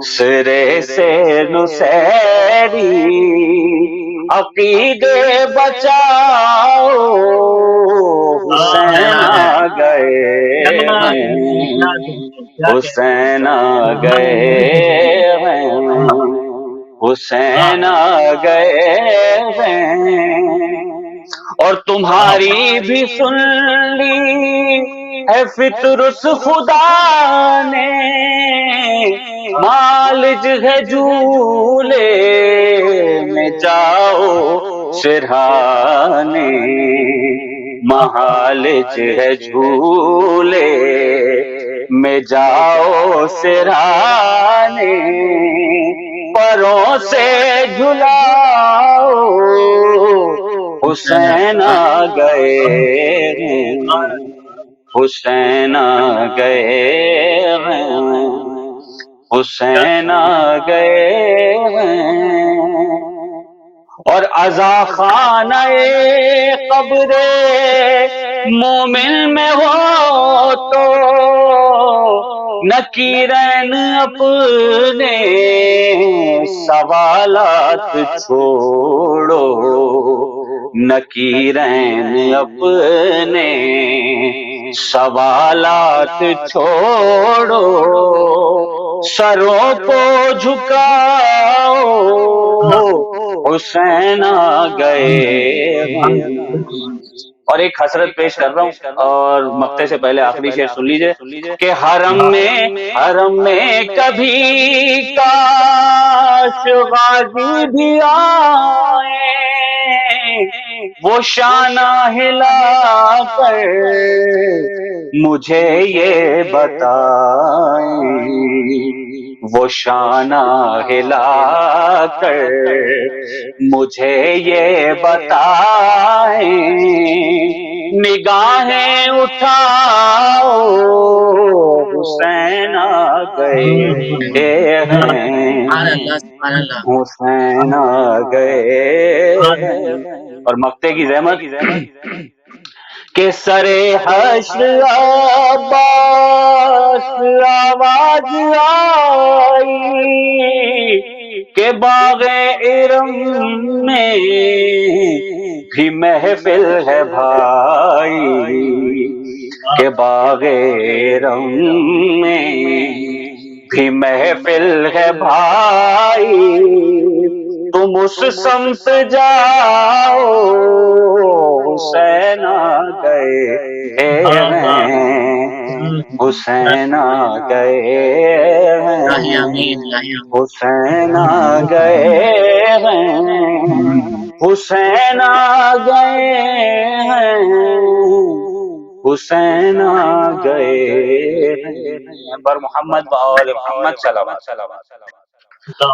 سرے سے نصیری عقیدے بچاؤ، حسین آ گئے ہیں، حسین آ گئے ہیں، حسین آ گئے ہیں، اور تمہاری بھی سن لی ہے فطرس خدا نے، مالج ہے جھولے میں جاؤ سرہانے، مہالج ہے جھولے میں جاؤ سرہانے، پروں سے جھلاؤ، حسین آ گئے ہیں، حسین آ گئے ہیں، حسین آ گئے ہیں، اور عزا خانہ قبر مومن میں ہو تو نکیرین اپنے سوالات چھوڑو، نکیرین اپنے سوالات چھوڑو، سروں کو جھکاؤ، حسین آ گئے ہیں۔ اور ایک حسرت پیش کر رہا ہوں، اور مقطع سے پہلے آخری شعر سن لیجئے کہ حرم میں کبھی کاش غازی بھی آئے، وہ شانہ ہلا کر مجھے یہ بتائیں، وہ شانہ ہلا کر مجھے یہ بتائیں، نگاہیں اٹھاؤ، حسین آ گئے ہیں، حسین آ گئے ہیں۔ اور مقطع کی زحمت کہ سرے حشر عباس آواز آئی کہ باغ ارم میں بھی محفل ہے بھائی، کہ باغ ارم میں بھی محفل ہے بھائی، تم اس سمت جاؤ، حسین آ گئے ہیں، حسین آ گئے ہیں، حسین آ گئے ہیں، حسین آ گئے ہیں، حسین آ گئے ہیں، بر محمد و آل محمد صلوات۔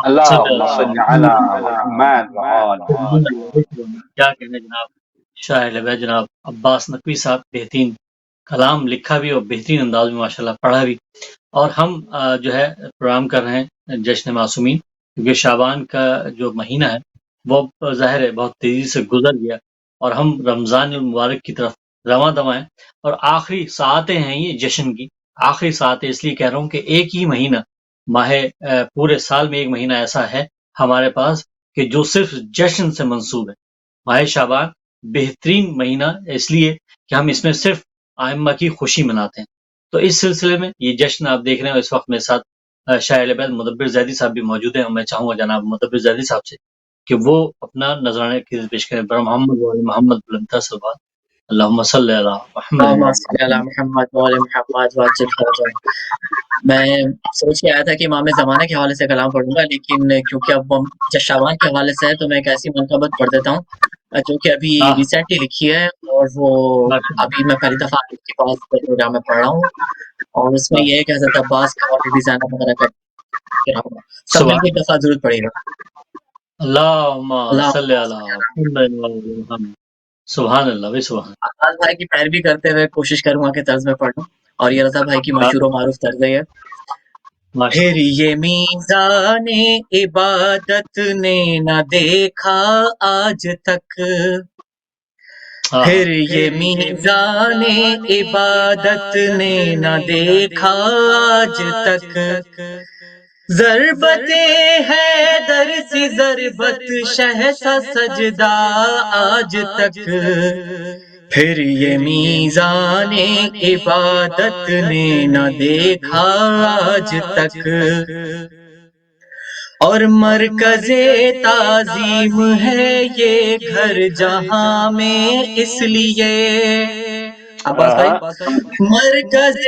اللہم صل علی محمد و آل محمد۔ کیا کہنے جناب شاعر لبیک جناب عباس نقوی صاحب، بہترین کلام لکھا بھی اور بہترین انداز میں ماشاءاللہ پڑھا بھی۔ اور ہم جو ہے پروگرام کر رہے ہیں جشن معصومین، کیونکہ شعبان کا جو مہینہ ہے وہ ظاہر ہے بہت تیزی سے گزر گیا، اور ہم رمضان المبارک کی طرف رواں دواں ہیں، اور آخری ساعتیں ہیں یہ جشن کی، آخری ساعتیں اس لیے کہہ رہا ہوں کہ ایک ہی مہینہ ماہ پورے سال میں ایک مہینہ ایسا ہے ہمارے پاس کہ جو صرف جشن سے منسوب ہے۔ ماہ شعبان بہترین مہینہ اس لیے کہ ہم اس میں صرف آئمہ کی خوشی مناتے ہیں۔ تو اس سلسلے میں یہ جشن آپ دیکھ رہے ہیں، اس وقت میرے ساتھ شاعر البیت مدبر زیدی صاحب بھی موجود ہیں، اور میں چاہوں گا جناب مدبر زیدی صاحب سے کہ وہ اپنا نذرانے کی پیش کریں۔ بر محمد و آل محمد بلندتر صلوات، اللہم صلی علی محمد۔ اللہم صلی علی محمد و آل محمد وعجل فرجہ۔ میں سوچ کے آیا تھا کہ امام زمانہ کے حوالے سے کلام پڑھوں گا، لیکن کیونکہ اب شعبان کے حوالے سے ہے تو میں ایک ایسی منقبت پڑھ دیتا ہوں جو کہ ابھی ریسنٹلی لکھی ہے، اور وہ ابھی میں پہلی دفعہ آپ کے پاس پروگرام میں پڑھ رہا ہوں، اور اس میں یہ ہے کہ حضرت عباس کا اور بی بی زینب وغیرہ کا سب مل کے ایک دفعہ ضرور پڑے گا۔ اللہم صلی علی محمد، سبحان اللہ بے سبحان۔ آغاز بھائی کی پیروی کرتے ہوئے کوشش کروں گا کہ طرز میں پڑھوں، اور یہ رضا بھائی کی مشہور و معروف طرز ہے۔ پھر یہ میزان عبادت نے نہ دیکھا آج تک، پھر یہ میزان عبادت نے نہ دیکھا آج تک، ضربت حیدر سی ضربت شہسا سجدہ آج تک، پھر یہ میزان عبادت نے نہ دیکھا آج تک، اور مرکز تعظیم ہے یہ گھر جہاں میں اس لیے، عباس بھائی، مرکز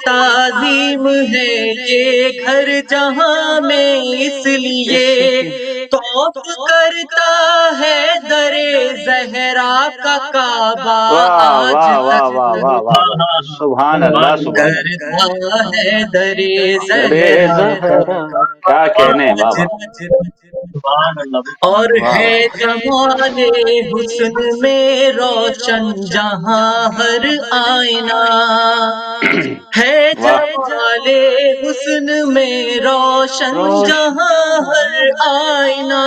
تعظیم ہے یہ گھر جہاں میں اس لیے، طوف کرتا ہے در زہرا کا کعبہ واہ آج واہ واہ تک، واہ واہ واہ بھائی، سبحان اللہ سبحان اللہ، کرتا ہے در ارے زہرا کا زہرا کیا کعبہ کہنے، واہ آج واہ، تک، سبحان اللہ اور واہ ہے واہ، جمال حسن میں روشن جہاں ہر آئینہ، ہے واہ جمال حسن میں روشن روش، جہاں ہر آئینہ،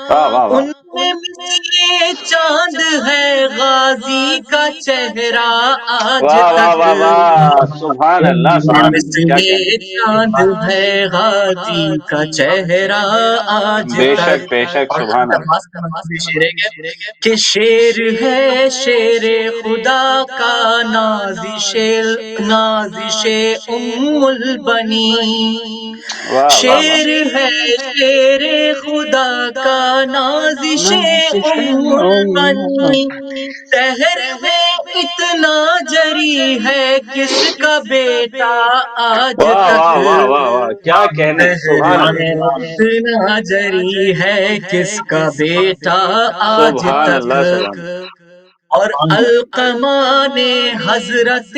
واہ واہ واہ، ان میں مثل چاند ہے غازی کا چہرہ آج واہ واہ تک، واہ واہ، سبحان اللہ ان میں سبحان اللہ، مثل کیا کہنے، چاند ہے غازی کا چہرہ آج بے تک، شک بے شک، اور سبحان حضرت اللہ، عباس کا منصوبی شعر ہے کہ شیر ہے شیر خدا کا نازش ام البنی، واہ واہ واہ، شیر ہے شیر خدا کا نازش ام البنی، دہر میں اتنا جری ہے کس کا بیٹا آج واہ تک، واہ واہ واہ واہ، کیا کہنے، دہر سبحان اللہ، میں اتنا جری ہے کس کا بیٹا آج سبحان تک، اللہ سبحان اللہ، اور القمہ نے حضرت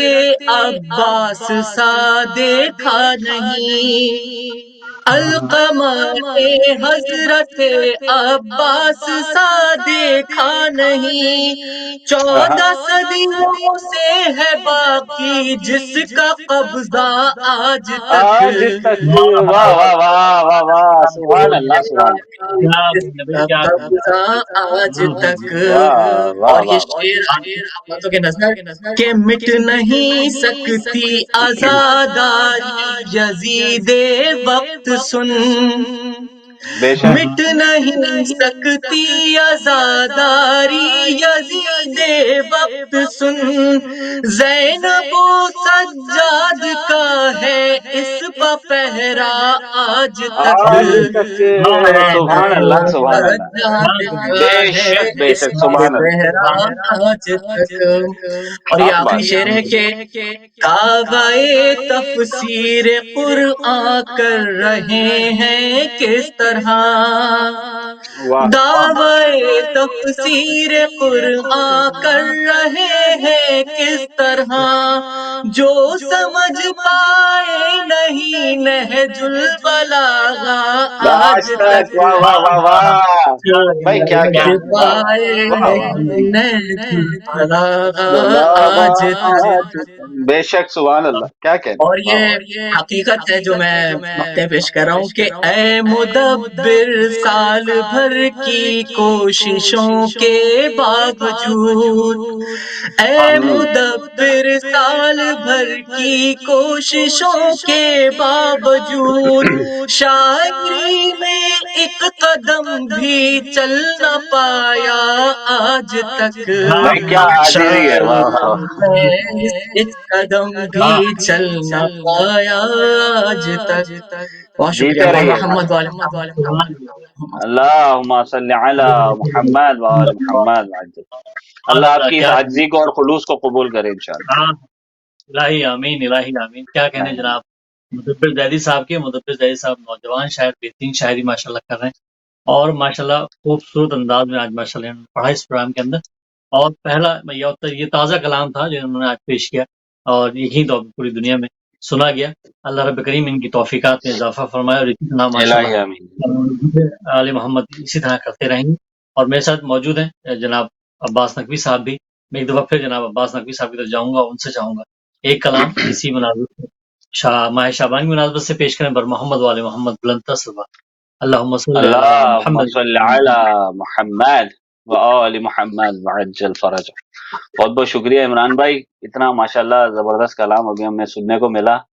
عباس سا دیکھا نہیں، القمہ نے حضرت عباس سا دیکھا نہیں، 14 صدیوں سے ہے باقی جس کا قبضہ آج تک، آج تک، واہ واہ واہ واہ واہ، سبحان اللہ سبحان اللہ، کیا جس بولنے بھائی، کا کیا قبضہ آج تک، واہ واہ اور یہ واہ واہ، شعر باتوں کے نظر کہ مٹ نہیں سکتی عزاداری یزید وقت سن، بے شک، مٹ نہیں سکتی عزاداری یزید وقت سن، زینب و سجاد کا ہے اس پا پہرا آج تک، آج تک، سبحان زینب و اللہ سبحان اللہ، سجاد کا بے ہے شک بے اس شک، پہ سبحان اللہ، پہرا آج تک، اور یہ حق آخری بات، شعر ہے کہ کعبہ تفسیر قرآن کر رہے ہیں کس طرح، واہ، دعوی تفسیر قرآن کر رہے ہیں کس طرح، جو سمجھ پائے نہیں نہج البلاغہ آج آج تک، تک، واہ واہ واہ واہ، بھائی کیا سمجھ کہنے، واہ واہ پائے واہ واہ، نہیں نہج البلاغہ بلا آج تک، آج تک، بے شک، سبحان اللہ، کیا کہنے، اور واہ یہ واہ، حقیقت ہے جو میں مقطع پیش کر رہا ہوں کہ اے مدبر سال بھر کی کوششوں کے باوجود، اے مدبر سال بھر کی کوششوں کے باوجود، شاعری میں ایک قدم بھی چل نہ پایا آج تک، بھائی کیا عاجزی ہے، واہ واہ شاعری واہ، میں ایک قدم بھی چل نہ پایا آج تک، بہت شکریہ، جیتے اور رہیے محمد وال محمد، اللہم صلی علی محمد وآل محمد وعجل، اللہ آپ کی اس کیا عاجزی کو اور خلوص کو قبول کرے انشاءاللہ، ہاں، الہی آمین، الہی آمین، کیا کہنے جناب مدبر زیدی صاحب کے، مدبر زیدی صاحب نوجوان شاعر، بہترین شاعری ماشاءاللہ کر رہے ہیں، اور ماشاءاللہ خوبصورت انداز میں آج ماشاءاللہ انہوں نے پڑھا اس پروگرام کے اندر، اور پہلا یہ تازہ کلام تھا جو انہوں نے آج پیش کیا، اور یہی تو پوری دنیا میں سنا گیا، اللہ رب کریم ان کی توفیقات میں اضافہ فرمائے، اور اسی طرح الہی آمین، ماشاءاللہ آل محمد اسی طرح کرتے رہیں گے، اور میرے ساتھ موجود ہیں جناب عباس نقوی صاحب بھی، میں ایک دفعہ پھر جناب عباس نقوی صاحب کی طرف جاؤں گا، ان سے چاہوں گا ایک کلام اسی مناسبت سے ماہ شعبان کی مناسبت سے پیش کریں بر محمد والے محمد بلند صلوات، اللہم صلی علی اللہم محمد، صلی علی محمد وآل محمد وعجل فرج۔ بہت بہت شکریہ عمران بھائی، اتنا ماشاءاللہ زبردست کلام ابھی ہمیں سننے کو ملا،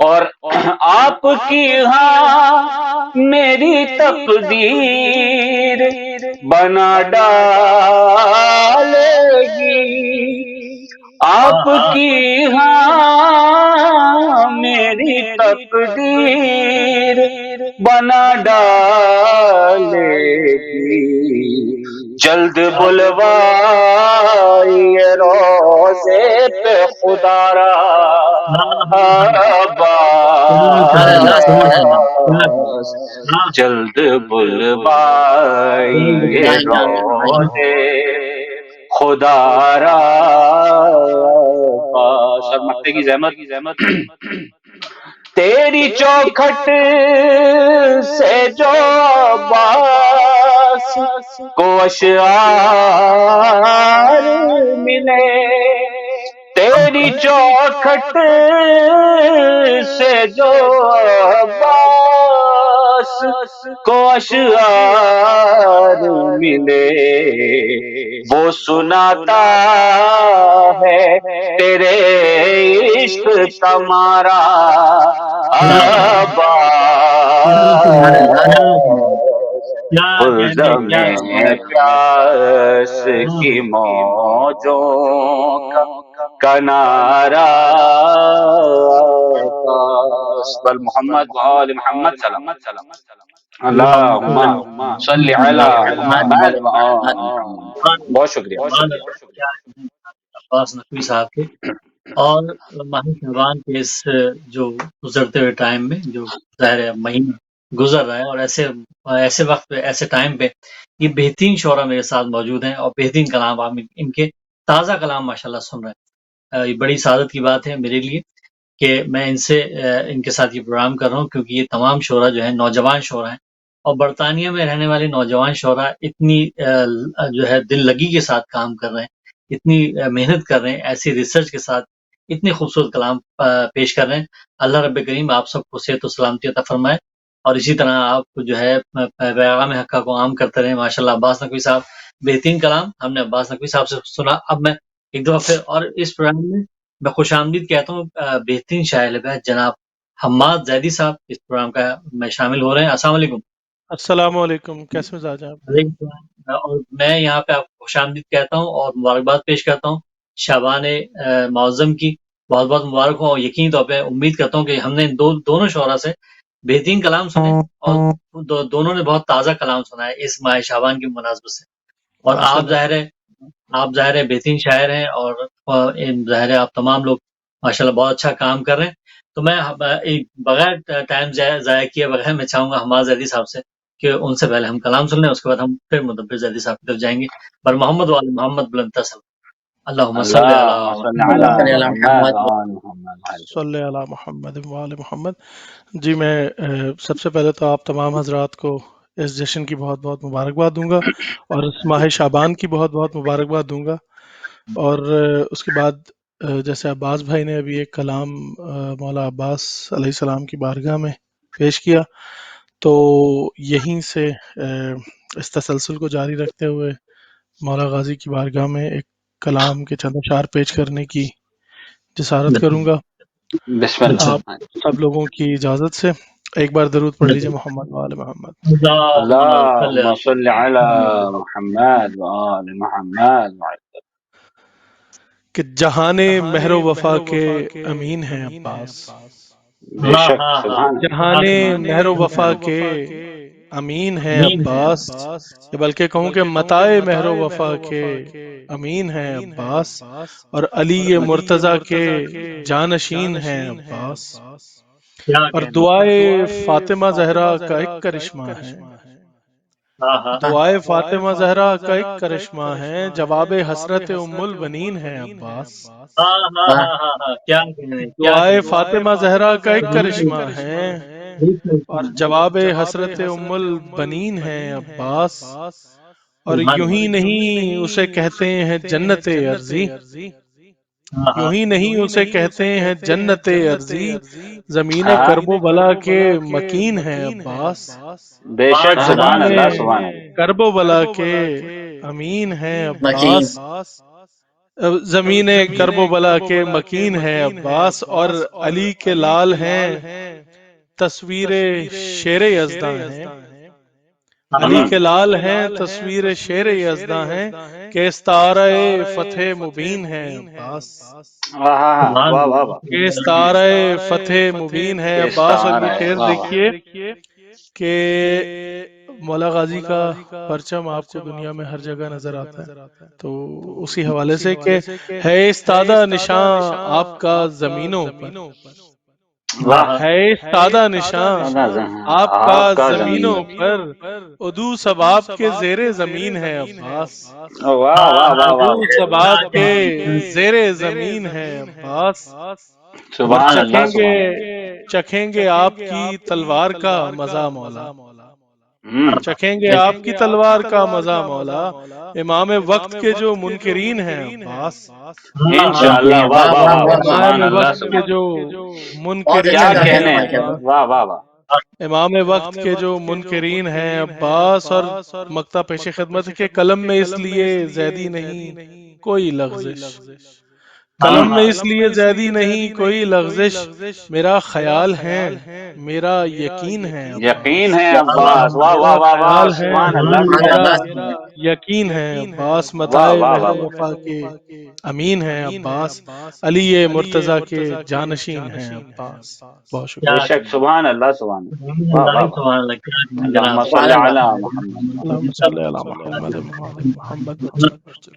اور آپ کی ہاں میری تقدیر بنا ڈالے گی، آپ کی ہاں میری تقدیر بنا ڈالے گی، جلد بلوائیے روزے پہ خدا را عباس، جلد بلوائیے روزے خدا را عباس۔ اور مکتے کی زحمت تیری چوکھٹ سے جو عباس کو اشعار ملے، تیری چوکھٹ سے جو عباس کو اشعار ملے، وہ سناتا ہے تیرے عشق تمہارا الزم پیاس کی موجوں کا کنارا بل محمد وآل محمد سلام اللہم صلی علی محمد وآل محمد۔ بہت شکریہ۔ عباس نقوی صاحب کے، اور ماہ شعبان کے اس جو گزرتے ہوئے ٹائم میں جو ظاہر مہینہ گزر رہا ہے، اور ایسے وقت پہ ایسے ٹائم پہ یہ بہترین شعرا میرے ساتھ موجود ہیں، اور بہترین کلام آپ ان کے تازہ کلام ماشاءاللہ سن رہے ہیں۔ یہ بڑی سعادت کی بات ہے میرے لیے کہ میں ان کے ساتھ یہ پروگرام کر رہا ہوں، کیونکہ یہ تمام شعرا جو ہیں نوجوان شعرا ہیں، اور برطانیہ میں رہنے والے نوجوان شعرا اتنی جو ہے دل لگی کے ساتھ کام کر رہے ہیں، اتنی محنت کر رہے ہیں، ایسی ریسرچ کے ساتھ اتنے خوبصورت کلام پیش کر رہے ہیں۔ اللہ رب کریم آپ سب کو صحت و سلامتی عطا فرمائے، اور اسی طرح آپ کو جو ہے پیغام حقہ کو عام کرتے رہیں۔ ماشاءاللہ عباس نقوی صاحب بہترین کلام ہم نے عباس نقوی صاحب سے سنا۔ اب میں ایک دفعہ پھر اور اس پروگرام میں خوش آمدید کہتا ہوں بہترین شاعر بیت جناب حماد زیدی صاحب اس پروگرام کا میں شامل ہو رہے ہیں۔ السلام علیکم۔ السلام علیکم، کیسے مزاج ہیں آپ؟ وعلیکم السلام۔ اور میں یہاں پہ آپ کو خوش آمدید کہتا ہوں اور مبارکباد پیش کرتا ہوں شعبان معظم کی، بہت بہت مبارک ہوں، اور یقینی طور پہ امید کرتا ہوں کہ ہم نے دونوں شعرا سے بہترین کلام سنے، اور دونوں نے بہت تازہ کلام سنا ہے اس ماہ شعبان کی مناسبت سے۔ اور آپ ظاہر ہے بہترین شاعر ہیں، اور ظاہر ہے آپ تمام لوگ ماشاءاللہ بہت اچھا کام کر رہے ہیں۔ تو میں بغیر ٹائم ضائع کیے بغیر میں چاہوں گا حماد زیدی صاحب سے کہ ان سے پہلے ہم کلام سن لیں، اس کے بعد ہم پھر مدبر زیدی صاحب کی طرف جائیں گے۔ پر محمد وآل محمد بلند تصل اللہم صلی علی محمد صلی علی محمد وآل محمد۔ جی میں سب سے پہلے تو آپ تمام حضرات کو اس جشن کی بہت بہت مبارکباد دوں گا، اور اس ماہ شعبان کی بہت بہت مبارکباد دوں گا۔ اور اس کے بعد جیسے عباس بھائی نے ابھی ایک کلام مولا عباس علیہ السلام کی بارگاہ میں پیش کیا، تو یہیں سے اس تسلسل کو جاری رکھتے ہوئے مولا غازی کی بارگاہ میں ایک کلام کے چند اشعار پیش کرنے کی جسارت کروں گا بسم اللہ۔ آپ سب لوگوں کی اجازت سے ایک بار درود پڑھ لیجیے محمد وآل محمد۔ اللہم صلی علی محمد وآل محمد۔ کہ جہان مہر و وفا کے امین ہیں عباس، بے شک سبحان جہان مہر و وفا کے امین ہیں عباس، بلکہ کہوں کہ متاع مہر و وفا کے امین ہیں عباس، اور علی مرتضیٰ کے جانشین ہیں عباس، اور دعائے فاطمہ زہرا کا ایک کرشمہ ہے، دعائے فاطمہ زہرا کا ایک کرشمہ ہے، جواب حسرت ام البنین ہے عباس، دعائے فاطمہ زہرا کا ایک کرشمہ ہے اور جواب حسرت ام البنین ہے عباس، اور یوں ہی نہیں اسے کہتے ہیں جنت ارضی، یوں ہی نہیں اسے کہتے ہیں جنت ارضی، زمین کرب و بلا کے مکین ہے عباس، بے شک سبحان اللہ سبحان اللہ۔ کرب و بلا کے امین ہے عباس، زمین کرب و بلا کے مکین ہیں عباس، اور علی کے لال ہیں تصویر شیر یزداں ہیں، علی کے لال ہیں تصویر شیر یزداں ہیں، کہ استعارہ فتح مبین ہے عباس، سبحان واہ واہ اللہ، واہ، کہ استعارہ فتح مبین ہے کہ عباس۔ اور یہ استعارہ ہے، شعر واہ واہ، دیکھیے کہ مولا غازی کا پرچم آپ کو دنیا میں ہر جگہ نظر آتا ہے، تو اسی حوالے سے کہ ہے استادہ نشاں آپ کا زمینوں پر، واہ، ہے استادہ نشاں آپ کا زمین، زمینوں پر، ادو سب آپ کے زیر زمین ہے عباس، واہ واہ واہ ادو واہ، سب آپ کے زیر زمین ہے عباس، اور سبحان اللہ، سبحان اللہ، چکھیں گے آپ کی تلوار کا مزہ مولا، ہوں، چکھیں گے آپ کی تلوار کا مزہ مولا، امام وقت کے جو منکرین ہیں عباس، انشاءاللہ، واہ واہ واہ واہ، امام سبحان اللہ، وقت کے سبحان، جو بہت منکرین اچھا کیا گا رہے ہیں کہنے ہیں ماشاء ہیں، اللہ۔ واہ واہ واہ، امام وقت کے جو منکرین ہیں عباس، اور مکتہ پیش خدمت کے قلم میں اس لیے زیدی نہیں کوئی لغزش، قلم میں اس لیے زیدی نہیں کوئی لغزش، میرا خیال ہے میرا یقین ہے یقین عباس، ہے عباس، واہ میرا واہ واہ واہ، خیال ہے سبحان اللہ، سبحان سبحان میرا اللہ، اللہ، سبحان اللہ۔ یقین ہے عباس، واہ متائے واہ مہر واہ واہ، وفا کے امین ہیں عباس، علی مرتضی کے جانشین ہیں عباس۔ بہت کیا شکریہ۔ بے شک، سبحان اللہ، سبحان اللہ، واہ واہ واہ، سبحان اللہ، کیا اللہم جناب، صلی سبحان اللہ۔ علی محمد، اللہم صلی علی محمد محمد وسلم۔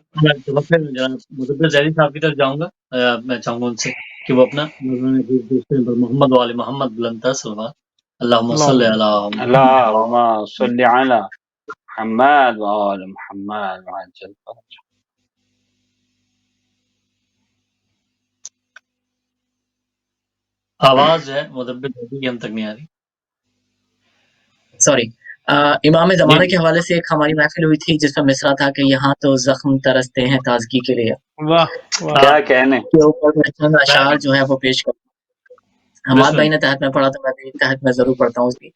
میں پھر جناب مدبر ذیلی صاحب کی طرف جاؤں گا۔ میں چاہوں گا ان سے کہ وہ اپنا نظرانہ حدیث پیش کریں پر محمد وآل محمد بلند صلوات، اللہم صلی علی اللہم صلی علی محمد وآل محمد وعجل فرجہ۔ آواز جو ہے مدبر ذیلی کی ہم تک نہیں آ رہی۔ سوری، امام زمانہ جی کے حوالے سے ایک ہماری محفل ہوئی تھی جس میں مصرع تھا کہ یہاں تو زخم ترستے ہیں تازگی کے لیے، واہ واہ، کیا کہنے، کے اوپر میں چند اشعار جو ہے وہ پیش کروں۔ حماد بسم بھائی نے اللہ، تحت میں پڑھا تو میں بھی تحت میں ضرور پڑھتا ہوں اس کی،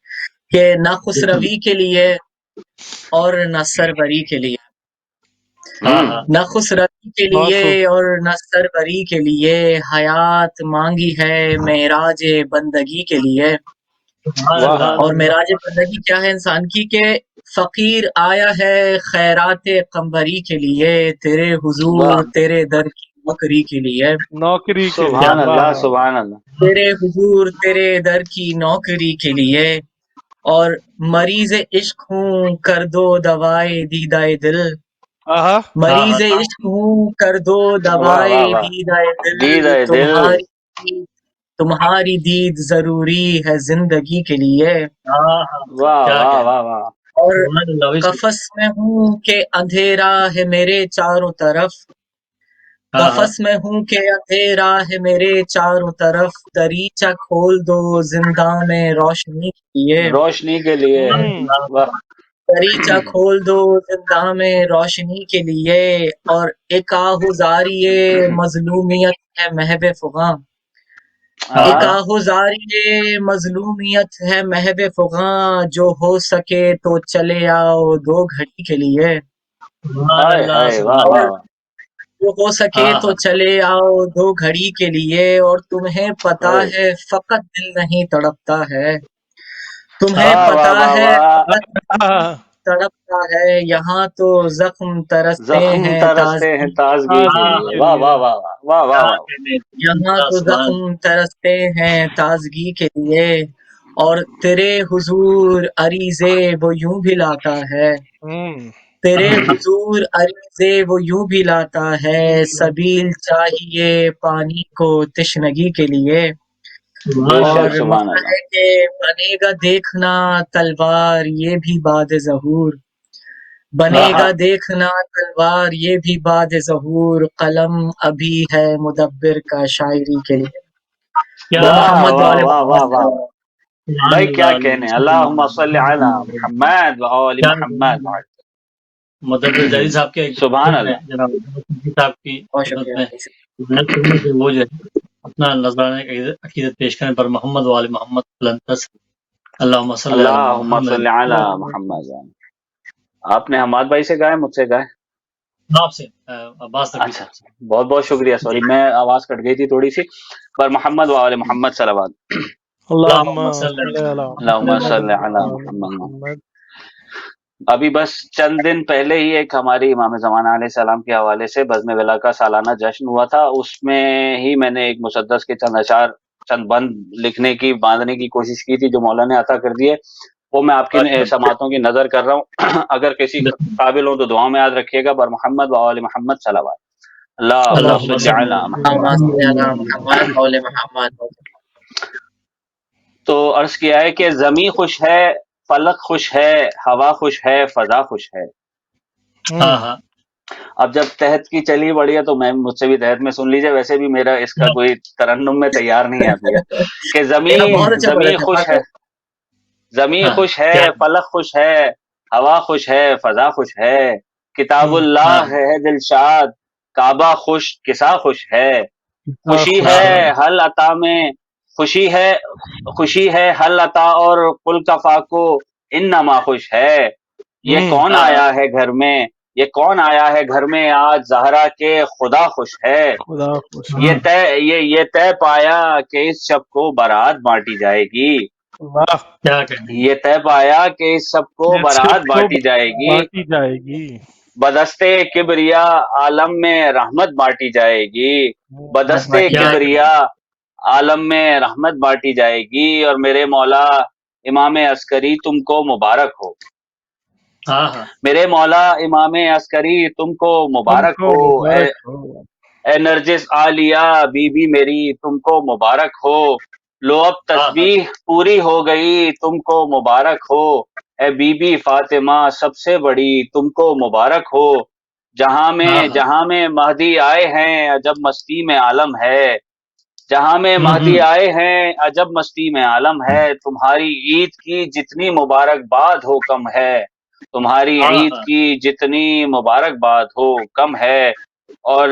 کہ نہ بسم اللہ۔ خسروی کے لیے اور نہ سربری کے لیے، ہاں ہاں، نہ خسروی کے بہت لیے خوب۔ اور نہ سربری کے لیے، حیات مانگی ہے معراج بندگی کے لیے۔ سبحان واہ، اللہ، اور معراج بندگی کیا ہے انسان کی، کہ فقیر آیا ہے خیرات قمبری کے لیے، تیرے حضور واہ، تیرے در کی نوکری کے لیے، نوکری کے لیے، سبحان واہ اللہ، واہ واہ، سبحان اللہ، تیرے حضور تیرے در کی نوکری کے لیے، اور مریض عشق ہوں کر دو دوائے دیدائے دل، آہا، ہاں مریض ہاں، عشق ہوں کر دو واہ دوائے واہ واہ، دیدائے دید دل، ہے دل، تمہاری دید ضروری ہے زندگی کے لیے، ہاں ہاں، واہ کیا واہ کہنا، واہ واہ، اور سبحان اللہ، بسم قفس میں ہوں کہ اندھیرا ہے میرے چاروں طرف، اللہ، ہاں ہاں، قفس میں ہوں کہ اندھیرا ہے میرے چاروں طرف، دریچہ کھول دو زنداں میں روشنی کے لیے، روشنی کے لیے، واہ، دریچہ کھول دو زنداں میں روشنی کے لیے، اور ایک آہوزاری مظلومیت ہے محو فغاں، ہاں ایک ہاں، آہوزاری مظلومیت ہے محو فغاں، جو ہو سکے تو چلے آؤ دو گھڑی کے لیے، سبحان ہائے اللہ، ہائے، واہ سبحان اور واہ اللہ، واہ، جو ہو سکے ہاں تو ہاں، چلے آؤ دو گھڑی کے لیے، اور تمہیں پتا ہائے، ہے فقط دل نہیں تڑپتا ہے، تمہیں ہاں واہ پتا واہ واہ ہے واہ، فقط آہا، تڑپتا ہے، یہاں تو زخم ترستے زخم ہیں ترستے ہیں تازگی، تازگی کے ہاں تازگی لیے، کے واہ لیے، واہ واہ واہ، واہ واہ کیا واہ، کہنے، سبحان یہاں اللہ، تو سبحان زخم ترستے ہیں تازگی کے لیے، اور تیرے حضور عریضے وہ یوں بھی لاتا ہے، تیرے حضور عریضے وہ یوں بھی لاتا ہے، سبیل چاہیے پانی کو تشنگی کے لیے، بے سبحان اور شک، اللہ، سبحان مسئلہ اللہ، ہے کہ بنے گا دیکھنا تلوار یہ بھی بعد ظہور، بنے ہاں آہا، گا دیکھنا تلوار یہ بھی بعد ظہور، قلم ابھی ہے مدبر کا شاعری کے لیے، کیا وہ واہ محمد واہ وال واہ محمد واہ صلی واہ، اللہ علیہ وسلم۔ سبحان بھائی کیا اللہ، کہنے، بسم اللہم اللہ، صلی علی محمد وآل کیا محمد، مدبر ذیلی صاحب کے ایک سبحان میں اللہ، جناب صاحب کی بہت خدمت شکریہ میں بھائی صاحب۔ میں کروں کہ وہ جو ہے اپنا نذرانہ عقیدت پیش کریں پر محمد وآل محمد بلند اللہم صلی علی اللہم محمد۔ صلی علی محمد، آپ نے حماد بھائی سے گائے، مجھ سے گائے؟ آپ سے عباس نقوی اچھا صاحب سے۔ بہت بہت شکریہ، سوری جی میں آواز کٹ گئی تھی تھوڑی سی، پر محمد و آل محمد صلوات۔ اللہم اللہم صلی صلی علی اللہم محمد صلی علی وآل محمد۔ محمد۔ ابھی بس چند دن پہلے ہی ایک ہماری امام زمانہ علیہ السلام کے حوالے سے بزم ولا کا سالانہ جشن ہوا تھا، اس میں ہی میں نے ایک مسدس کے چند اشعار، چند بند لکھنے کی، باندھنے کی کوشش کی تھی جو مولانا نے عطا کر دیے، وہ میں آپ کی سماعتوں کی نظر کر رہا ہوں۔ اگر کسی قابل ہوں تو دعاؤں میں یاد رکھیے گا، بر محمد و آل محمد صلوات۔ اللہم اللہم صلی صلی علی اللهم محمد۔ صل على محمد وآل محمد۔ تو عرض کیا ہے کہ زمین خوش ہے، فلک خوش ہے، ہوا خوش ہے، فضا خوش ہے۔ ہاں ہاں اب جب تحت کی چلی بڑی ہے تو میں مجھ سے بھی تحت میں سن لیجیے، ویسے بھی میرا اس کا کوئی ترنم میں تیار نہیں ہے ابھی، کہ نہیں، آپ بہت اچھا پڑھ رہے زمین تھے، خوش ہے، زمین ہاں خوش ہے، کیا فلک خوش ہے، ہوا خوش ہے، فضا خوش ہے، کتاب ہاں اللہ ہے دلشاد، کعبہ خوش، قصہ خوش ہے، خوشی ہاں ہے ہاں حل عطا میں، خوشی ہے حل عطا اور قل کفا کو انما خوش ہے۔ یہ کون ہاں آیا ہے گھر میں، یہ کون آیا ہے گھر میں آج زہرا کے خدا خوش ہے۔ خدا خوش یہ ہے۔ طے پایا کہ اس شب کو بارات بانٹی جائے گی، واہ، کیا کہیں یہ طے پایا کہ اس سب کو یہ بارات سب کو بانٹی جائے گی، بانٹی جائے گی۔ بدستے کبریا عالم میں رحمت بانٹی جائے گی، بدستے کیا کبریا عالم میں رحمت بانٹی جائے گی، اور میرے مولا امام عسکری تم کو مبارک ہو، ہاں ہاں میرے مولا امام عسکری تم کو تم مبارک کو ہو، مبارک ہو۔ اے نرجس عالیہ بی بی میری تم کو مبارک ہو، لو اب ہاں ہاں تسبیح پوری ہو گئی تم کو مبارک ہو، اے بی بی فاطمہ سب سے بڑی تم کو مبارک ہو، ہاں ہاں جہاں میں مہدی آئے ہیں عجب مستی میں عالم ہے، جہاں میں مہدی آئے ہیں عجب مستی میں عالم ہے، تمہاری عید کی جتنی مبارک باد ہو کم ہے، تمہاری ہاں عید ہاں کی جتنی مبارک باد ہو کم ہے، اور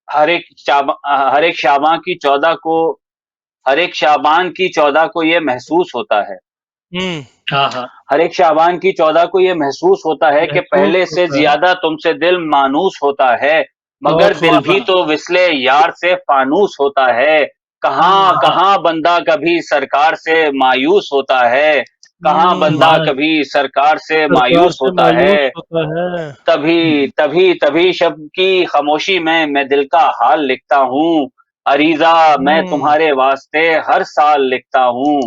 ہر ایک شابان کی 14 کو، ہر ایک شابان کی 14 کو یہ محسوس ہوتا ہے، ہاں ہاں ہر ایک شابان کی 14 کو یہ محسوس ہوتا ہے کہ محسوس پہلے سے ہوتا ہے، زیادہ تم سے دل مانوس ہوتا ہے، مگر بہت دل خوب۔ بھی تو وصل یار سے فانوس ہوتا ہے، کہاں بندہ کبھی سرکار سے مایوس ہوتا ہے، کہاں بندہ سبحان کبھی سرکار سے سرکار مایوس سے ہوتا مایوس ہے، ہوتا ہے۔ تبھی شب کی خاموشی میں دل کا حال لکھتا ہوں، عریضہ میں تمہارے واسطے ہر سال لکھتا ہوں،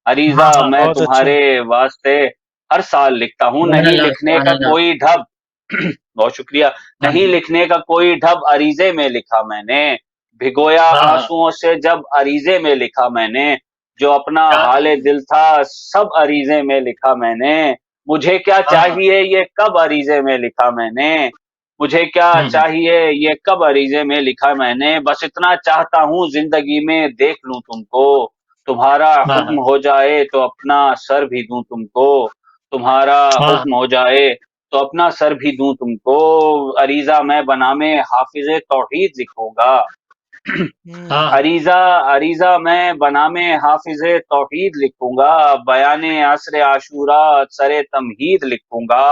عریضہ ہاں میں بہت اچھا۔ تمہارے واسطے ہر سال لکھتا ہوں، سبحان نہیں اللہ، لکھنے سبحان کا اللہ۔ کوئی ڈھب بہت شکریہ، ہاں نہیں لکھنے کا کوئی ڈھب عریضے میں لکھا میں نے، بھگویا ہاں ہاں آنسوؤں سے جب عریضے میں لکھا میں نے، جو اپنا کیا حال کہیں دل تھا سب عریضے میں لکھا میں نے، مجھے کیا ہاں ہاں چاہیے یہ کب عریضے میں لکھا میں نے، مجھے کیا چاہیے یہ کب عریضے میں لکھا میں نے، بس اتنا چاہتا ہوں زندگی میں دیکھ لوں تم کو، تمہارا ہاں ہاں حکم ہو جائے تو اپنا سر بھی دوں تم کو، تمہارا ہاں حکم ہو جائے تو اپنا سر بھی دوں تم کو، عریضہ میں بنام حافظ توحید لکھوں گا، ہاں ہاں عریضہ میں بنام حافظ توحید لکھوں گا، بیان عصر عاشورہ سر تمہید لکھوں گا،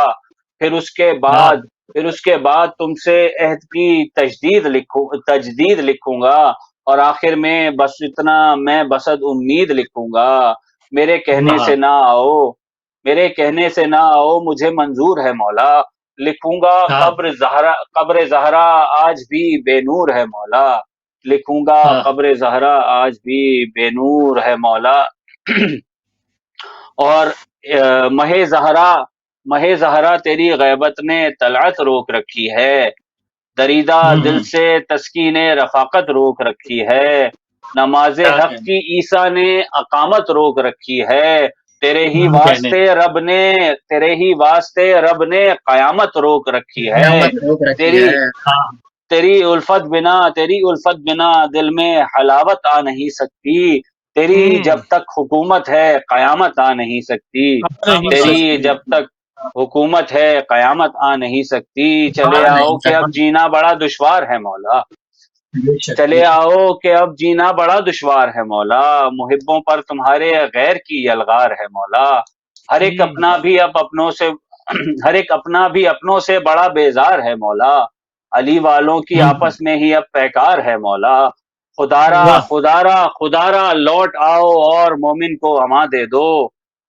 پھر اس کے بعد تم سے عہد کی تجدید لکھوں گا، اور آخر میں بس اتنا میں بسد امید لکھوں گا، میرے کہنے ہاں سے نہ آؤ، میرے کہنے سے نہ آؤ مجھے منظور ہے مولا، لکھوں گا ہاں قبر زہرا آج بھی بے نور ہے مولا، لکھوں گا ہاں قبر زہرا آج بھی بے نور ہے مولا، اور مہ زہرا تیری غیبت نے طلعت روک رکھی ہے، دریدہ دل سے تسکین رفاقت روک رکھی ہے، نماز کیا حق کہیں کی عیسیٰ نے اقامت روک رکھی ہے، تیرے ہی کہنے واسطے رب نے قیامت روک رکھی ہے، قیامت روک رکھی تیری ہے۔ ہاں تیری الفت بنا دل میں حلاوت آ نہیں سکتی، تیری جب تک حکومت ہے قیامت آ نہیں سکتی، آ نہیں تیری سکتی۔ جب تک حکومت ہے قیامت آ نہیں سکتی، چلے آ آؤ نہیں کہ اب سکتی۔ جینا بڑا دشوار ہے مولا، بے شک بے چلے شک آؤ کہ اب جینا بڑا دشوار ہے مولا، محبوں پر تمہارے غیر کی یلغار ہے مولا، ہر ایک اپنا بھی اپنوں سے بڑا بیزار ہے مولا، علی والوں کی آپس میں ہی اب پیکار ہے مولا، خدارا واہ خدارا خدارا لوٹ آؤ اور مومن کو اما دے دو،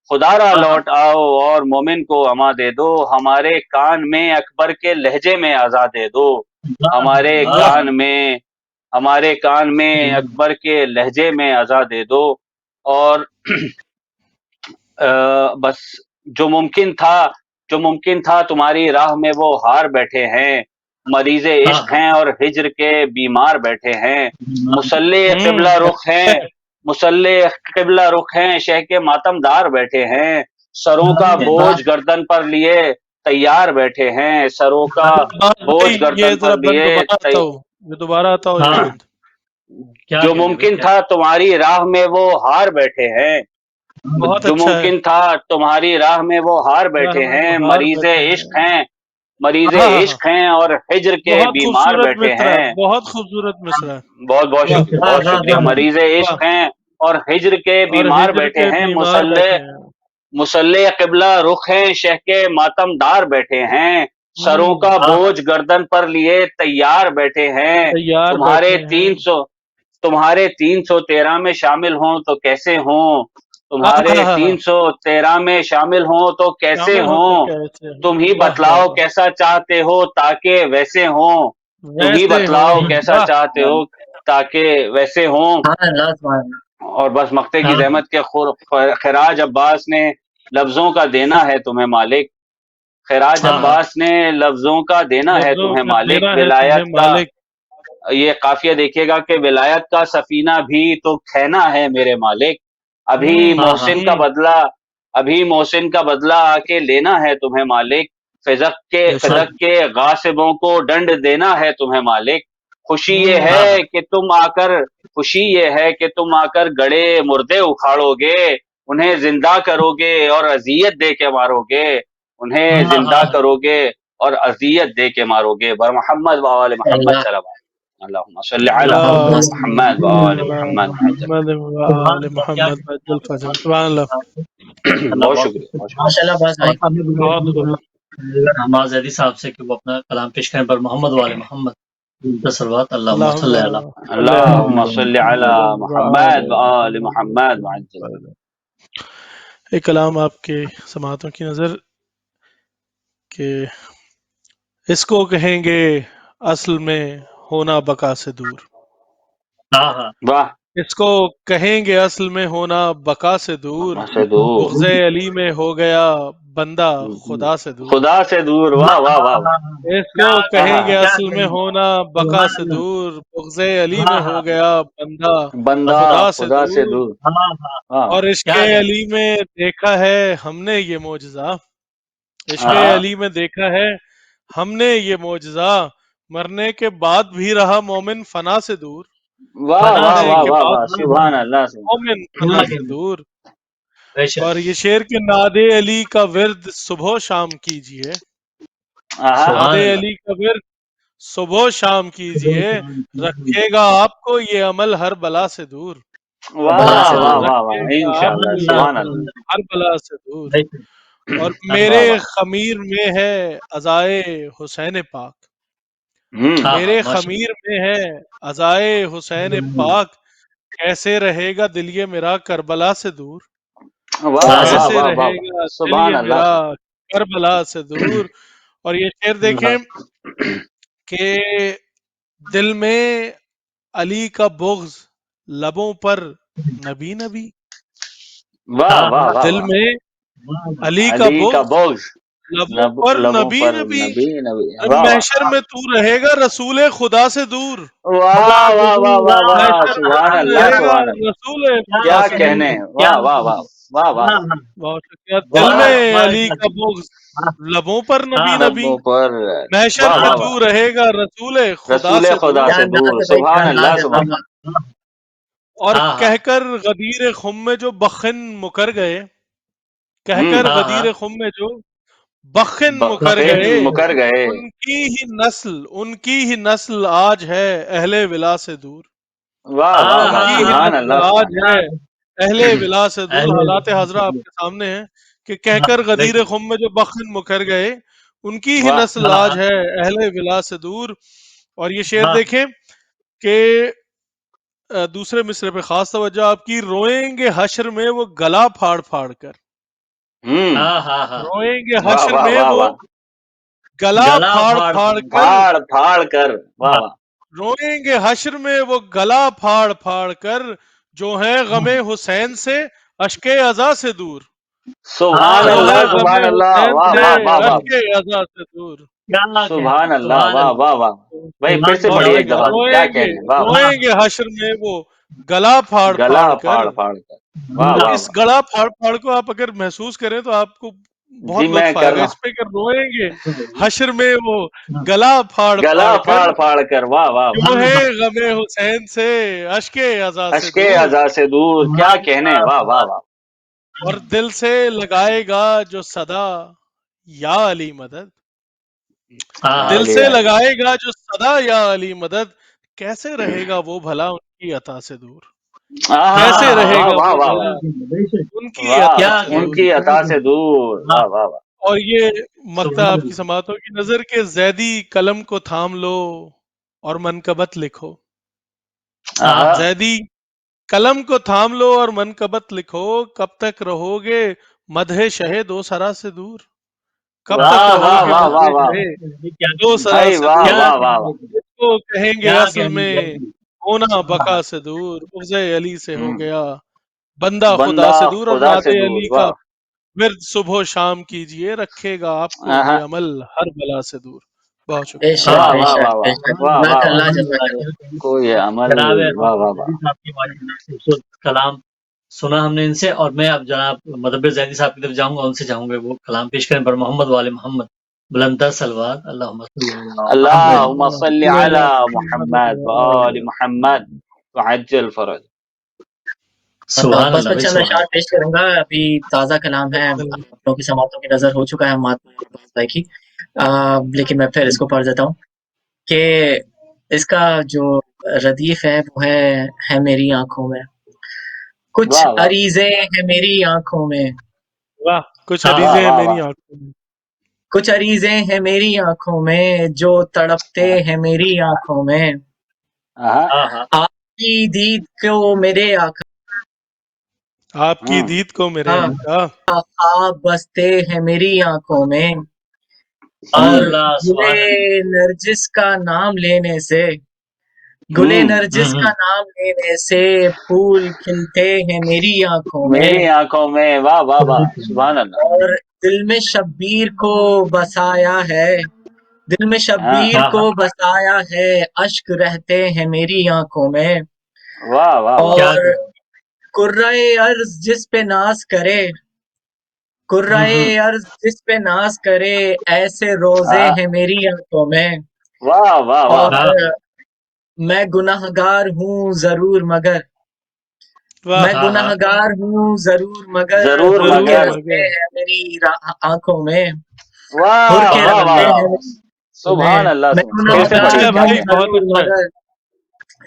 خدارا لوٹ آؤ اور مومن کو اما دے دو، ہمارے کان میں اکبر کے لہجے میں آزا دے دو، ہمارے کان میں اکبر کے لہجے میں آزا دے دو، اور بس جو ممکن تھا تمہاری راہ میں وہ ہار بیٹھے ہیں، مریض عشق ہیں اور ہجر کے بیمار بیٹھے ہیں، مسلح قبلہ رخ ہیں شہ کے ماتم دار بیٹھے ہیں، سروں کا بوجھ گردن پر لیے تیار بیٹھے ہیں، سروں کا بوجھ یہ گردن ذرا پر بند لیے دوبارہ آتا ہو یہ بند جو ممکن تھا تمہاری راہ میں وہ ہار بیٹھے ہیں، بہت جو اچھا ہے، ممکن تھا تمہاری راہ میں وہ ہار بیٹھے ہیں، ہار بیٹھے ہیں۔ مریض ہاں ہاں ہاں، عشق ہیں اور ہجر کے بہت بیمار خوبصورت بیٹھے مصرع ہے، ہیں، بہت خوبصورت مصرع ہے، بہت واہ بہت شکریہ، مریض واہ، عشق ہیں اور ہجر کے اور بیمار ہجر بیٹھے کے ہیں، بیمار بیٹھے ہیں، مسلح قبلہ رخ ہیں شہ کے ماتم دار بیٹھے ہیں، سروں ہوں، کا بوجھ گردن پر لیے تیار بیٹھے ہیں، تیار تمہارے بیٹھے ہیں، 313 میں شامل ہوں تو کیسے ہوں، ہاں تمہارے ہاں ہاں ہاں، 313 میں شامل ہوں تو کیسے شامل ہو تو ہوں، کیسے تم ہوں، ہی واہ واہ بتلاؤ واہ، کیسا چاہتے ہو تاکہ ویسے ہوں، تم ہی ویسے بتلاؤ ہوں، کیسا واہ، چاہتے ہو تاکہ ویسے ہوں، سبحان اور بس مقتے کی زحمت کے خراج عباس نے لفظوں کا دینا ہے تمہیں مالک، خراج عباس نے لفظوں کا دینا ہے لفظوں تمہیں کا مالک، دینا ہے تمہیں ولایت کا مالک، یہ قافیہ دیکھیے گا کہ ولایت کا سفینہ بھی تو کھینا ہے میرے مالک، ابھی محسن کا بدلہ آ کے لینا ہے تمہیں مالک، بے شک، فدق کے غاصبوں کو ڈنڈ دینا ہے تمہیں مالک، خوشی یہ ہے کہ تم آ کر گڑے مردے اکھاڑو گے، انہیں زندہ کرو گے اور اذیت دے کے مارو گے، انہیں زندہ کرو گے اور اذیت دے کے مارو گے، بر محمد و آل محمد صلی اللہ اللہم صلی علی اللہم محمد و صل آل علی محمد وعجل۔ محمد و آل محمد وعجل الفضل، سبحان اللہ، بہت شکریہ، بہت شکریہ۔ ماشاء اللہ بس بھائی، بہت خوب، نماز علی صاحب سے کہ وہ اپنا کلام پیش کریں پر محمد والے محمد صلوات اللہم اللہم صلی علی صل علی اللہم صلی علی محمد و محمد آل و آل محمد وعجل۔ محمد۔ ایک کلام آپ کے سماعتوں کی نظر کہ اس کو کہیں گے اصل میں ہونا بقا سے دور، واہ، اس کو کہیں گے اصل میں ہونا بقا سے دور، سے دور، بغض علی میں ہو گیا بندہ خدا سے دور، خدا سے دور، واہ واہ واہ واہ، اس کو کہیں گے اصل میں ہونا بقا سے دور، بغض علی میں ہو گیا بندہ بندہ خدا سے خدا سے دور، دور، واہ، اور عشق علی میں دیکھا ہے ہم نے یہ معجزہ، عشق علی میں دیکھا ہے ہم نے یہ معجزہ، مرنے کے بعد بھی رہا مومن فنا سے دور، واہ واہ مرنے واہ کے واہ بعد واہ، بھی سبحان اللہ، مومن فنا سے دور، اور یہ شعر کے ناد علی کا ورد صبح و شام کیجئے، ناد علی کا ورد صبح و شام کیجئے، رکھے گا آپ کو یہ عمل ہر بلا سے دور، واہ واہ واہ رکھے واہ، گا آپ انشاءاللہ، کو یہ سبحان عمل اللہ، ہر بلا سے دور، اور واہ میرے واہ، خمیر میں ہے عزائے حسین پاک، میرے خمیر میں ہے عزائے حسین پاک، کیسے رہے گا دل یہ میرا کربلا سے دور، واہ واہ کیسے واہ رہے واہ، گا دل سبحان یہ اللہ، میرا کربلا سے دور، اور یہ شعر دیکھیں کہ دل میں علی کا بغض، لبوں پر نبی نبی، واہ واہ واہ دل واہ، میں علی کا علی کا بغض، بوجھ لبوں پر لبوں نبی پر نبی، نبی نبی، واہ واہ محشر میں تو رہے گا رسول خدا سے دور، واہ واہ واہ واہ واہ، محشر میں سبحان تو اللہ، رہے گا سبحان اللہ، رسول خدا کیا سے کہنے، دور، واہ واہ واہ واہ واہ بہت شکریہ، دل واہ، میں علی کا بغض، لبوں پر نبی نبی، لبوں پر، محشر واہ میں واہ تو واہ، رہے گا رسول خدا رسول سے خدا دور، سے دور، سبحان اللہ، سبحان اللہ، اور کہہ کر غدیر خم میں جو بخن مکر گئے، کہہ کر غدیر خم میں جو بخن مکر بخن گئے، مکر گئے، ان کی ہی نسل آج ہے اہل ولا سے دور، واہ واہ ان واہ، کی ہی سبحان نسل اللہ، آج سبحان ہے اہل ولا سے دور، حالات حضرہ آپ کے سامنے ہیں کہ کہہ کر غدیر خم میں جو بخن مکر گئے، ان کی ہی واہ نسل آج ہے اہل ولا سے دور. اور یہ شعر ہاں دیکھیں کہ دوسرے مصرے پہ خاص توجہ آپ کی. روئیں گے حشر میں وہ گلا پھاڑ پھاڑ کر. ہاں ہاں ہاں روئیں گے واہ حشر واہ میں واہ وہ واہ گلا گلا پھاڑ پھاڑ پھاڑ پھاڑ کر. پھاڑ پھاڑ کر واہ ہاں واہ روئیں گے حشر میں وہ گلا پھاڑ پھاڑ کر جو ہے غم حسین سے اشک ازا سے دور. سبحان جو اللہ ہے ہاں غم سبحان اللہ حسین واہ سے واہ واہ واہ اشک ازا سے دور. کیا کہنے سبحان اللہ سبحان واہ اللہ واہ واہ بھائی پھر سبحان سے اور پڑھیے اللہ ایک دفعہ کیا کہنے واہ واہ ہاں روئیں گے حشر میں وہ گلا پھاڑ گلا پھاڑ کر. پھاڑ پھاڑ کر واہ تو واہ اس واہ گلا پھاڑ پھاڑ کو آپ اگر محسوس کریں تو آپ کو جی بہت میں لطف آئے کر گا. رہا اس پہ کہ روئیں گے حشر میں وہ گلا پھاڑ ہوں گلا پھاڑ کر پھاڑ پھاڑ کر واہ واہ واہ جو ہے غم حسین سے اشک ازا سے اشک دور. ازا سے دور کیا کہنے واہ واہ واہ اور دل سے لگائے گا جو صدا یا علی مدد. یا دل علی سے یا علی لگائے گا جو صدا یا علی مدد. کیسے رہے گا وہ بھلا ان کی عطا سے دور. کیسے رہے واہ گا واہ وہ واہ بھلا اللہ ان کی واہ عطا کیا سے ان دور. کی عطا سے دور واہ واہ واہ اور یہ مقطع سبحان آپ کی سماعتوں کی نظر کے زیدی قلم کو تھام لو اور منقبت لکھو. آہا زیدی قلم کو تھام لو اور منقبت لکھو. کب تک رہو گے مدح شہ دو سرا سے دور. کب تک واہ رہو واہ گے واہ واہ مدح واہ شہ کیا دو سرا بھائی سے واہ دور. کیا واہ واہ واہ کہنے اس کو کہیں گے کیا اصل کہنے میں لگی ہونا سبحان بقا سے دور. عرض علی سے ہو ہوں گیا بندہ خدا بندہ سے دور. اور خدا نعت سے دور علی کا واہ ورد صبح و شام کیجئے رکھے گا آپ کو آہا یہ عمل ہر بلا سے دور. بہت بے شکریہ. شک واہ بے واہ شک واہ بے واہ شک. واہ واہ جزاک واہ اللہ الحمد جزاک للہ اللہ. کوئی عمل جناب واہ واہ واہ زیدی صاحب کی ماشاءاللہ خوبصورت کلام سنا ہم نے ان سے. اور میں اب جناب مدبر زیدی صاحب کی طرف جاؤں گا. ان سے چاہوں گا وہ کلام پیش کریں پر محمد والے محمد بلندر سلوات اللہم صلی علی محمد اللهم صل على محمد وآل محمد وعجل فرج سبحان بس اللہ میں بھائی چند سبحان اشعار پیش کروں گا. ابھی تازہ کلام ہے, آپ لوگوں کی سماعتوں کی نظر ہو چکا ہے بھائی کی, لیکن میں پھر اس کو پڑھ دیتا ہوں کہ اس کا جو ردیف ہے وہ ہے میری آنکھوں میں. کچھ واہ واہ عریضیں ہیں میری آنکھوں میں. واہ کچھ ہاں واہ عریضیں ہیں واہ میری واہ آنکھوں میں. کچھ عریضیں ہیں میری آنکھوں میں جو تڑپتے ہیں میری آنکھوں میں. آہا ہاں ہاں آپ کی دید کو میرے آپ کی ہوں دید کو میرے آقا. خواب بستے ہیں میری آنکھوں میں. اور ہوں اللہ گلے سبحان اللہ نرجس کا نام لینے سے گلے ہوں نرجس کا نام لینے سے پھول کھلتے ہیں میری آنکھوں میں. میری آنکھوں میں واہ واہ واہ سبحان اللہ اور دل میں شبیر کو بسایا ہے, دل میں ہاں شبیر ہاں کو ہاں بسایا ہے. اشک رہتے ہیں میری آنکھوں میں. واہ واہ واہ کیا اور قرۂ ارض جس پہ ناز کرے, قرۂ ارض جس پہ ناز کرے, ایسے روزے آہا ہیں میری آنکھوں میں. واہ واہ واہ اور ہاں میں گنہگار ہوں ضرور مگر, واہ میں ہاں ہاں گنہگار ہوں ضرور مگر ضرور ہر کے ضرور مگر رستے مگر. ہیں میری آنکھوں میں. ہر واہ کے سبحان واہ رستے واہ اللہ ہیں واہ میری آنکھوں میں. سبحان اللہ میں پھر بہت سے اچھا گنہگار پڑھیے ہے کیا ہوں بھائی, کہنے بہت ضرور اچھا ہے. مگر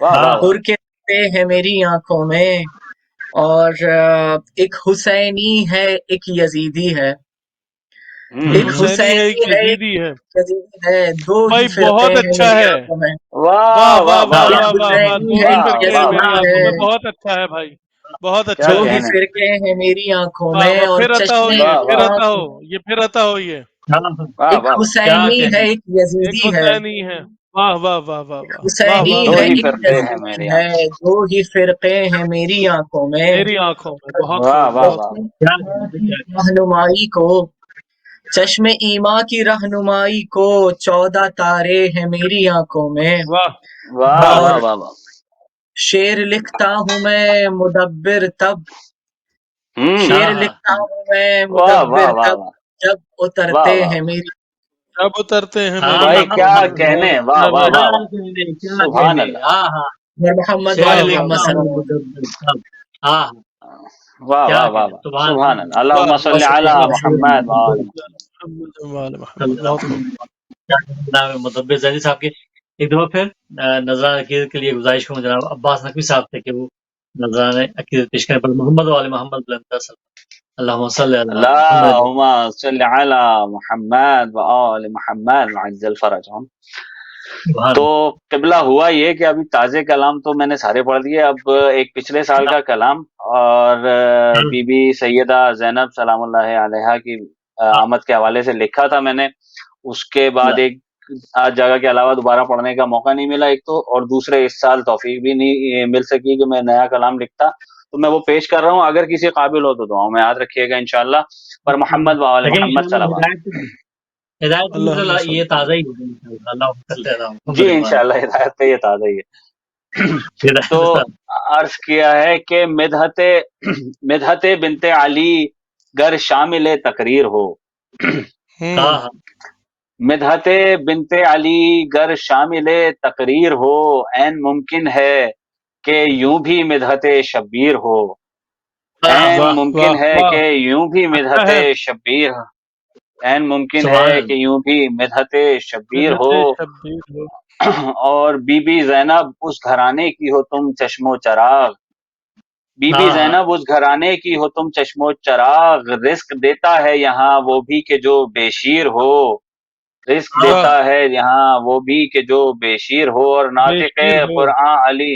واہ ہاں واہ واہ ہر کے رستے ہیں میری آنکھوں میں. اور ایک حسینی ہے ایک یزیدی ہے, ایک ایک حسینی ہے ایک حسینی ہے ایک یزیدی ہے. یزیدی ہے, دو ہی بھائی فرقے بہت ہیں اچھا میری ہے. آنکھوں میں. واہ واہ واہ واہ واہ واہ ایک واہ واہ واہ واہ. حسینی دو ہے ہی ایک واہ فرقے ہیں واہ میری واہ یزیدی آنکھوں ہے, میں. بہت اچھا ہے بھائی, بہت کیا اچھا دو ہے. ہی کہنے فرقے ہیں میری آنکھوں واہ میں. واہ, اور پھر عطا ہو چشمے یہ, واہ پھر واہ عطا آنکھ ہو یہ, پھر عطا ہو یہ. ہاں ہاں واہ ایک واہ واہ کیا حسینی ہے کہنے ایک ایک یزیدی ہے, حسینی ہے. واہ واہ واہ واہ ایک واہ واہ حسینی واہ دو ہے واہ. ہی ایک فرقے ہیں یزیدی میرے ہے, یہاں دو ہی فرقے ہیں میری آنکھوں میں. میری آنکھوں میں. بہت واہ خوب, واہ بہت واہ خوب. کیا کہنے کیا کہنے رہنمائی کو چشم ایما کی رہنمائی کو 14 تارے ہیں میری آنکھوں میں. واہ واہ واہ اور واہ واہ واہ شعر لکھتا ہوں میں مدبر تب, ہوں ہاں شعر ہاں لکھتا ہوں میں واہ مدبر واہ واہ تب واہ جب واہ اترتے واہ ہیں میری. جب اترتے ہیں ہاں میری بھائی ہاں آنکھوں کیا میں. کہنے بہت واہ اچھا ہے واہ بھائی. واہ کیا واہ کہنے کیا سبحان کہنے اللہ ہاں ہاں محمد شعر وال واہ واہ محمد لکھتا واہ. صلی ہوں اللہ علیہ وسلم. مدبر تب ہاں ہاں واہ کیا واہ واہ کہنے واہ سبحان سبحان اللہ اللہ اللهم بہت صل شکریہ على بہت شکریہ. محمد وآل محمد وآل صلی محمد. اللہ بہت علیہ خوب. وسلم. کیا کہنا جناب مدبر زیدی صاحب کے. ایک دفعہ پھر نذران عقیدت کے لیے گزارش کروں جناب عباس نقوی صاحب سے کہ وہ نذران عقیدت پیش کریں پر محمد والے محمد بلندر صلی اللهم صل على محمد اللهم صل علی محمد و آل محمد وعجل فرجهم۔ سبحان تو قبلہ ہوا یہ کہ ابھی تازے کلام تو میں نے سارے پڑھ دیے، اب ایک پچھلے سال کا کلام اور بی بی سیدہ زینب سلام اللہ علیہا کی آمد کے حوالے سے لکھا تھا میں نے، اس کے بعد ایک آج جگہ کے علاوہ دوبارہ پڑھنے کا موقع نہیں ملا ایک تو، اور دوسرے اس سال توفیق بھی نہیں مل سکی کہ میں نیا کلام لکھتا، تو میں وہ پیش کر رہا ہوں، اگر کسی قابل ہو تو دعاؤں میں یاد رکھیے گا انشاءاللہ۔ پر محمد و آل محمد صلوات۔ ہدایت اللہم صل یہ تازہ ہی ہوگا انشاءاللہ۔ اللہ صلی اللہ علیہ جی انشاءاللہ ہدایت تو یہ تازہ ہی ہے۔ تو عرض کیا ہے کہ مدحت بنت علی گر شامل تقریر ہو، مدحت بنت علی گر شامل تقریر ہو، عین ممکن ہے کہ یوں بھی مدحت شبیر ہو، عین ممکن ہے کہ یوں بھی مدحت شبیر، عین ممکن ہے کہ یوں بھی مدحت شبیر ہو، اور بی بی زینب اس گھرانے کی ہو تم چشم و چراغ، بی بی زینب اس گھرانے کی ہو تم چشم و چراغ، رزق دیتا ہے یہاں وہ بھی کہ جو بے شیر ہو، رزق دیتا ہے یہاں وہ بھی کہ جو بے شیر ہو، اور ناطق قرآن علی،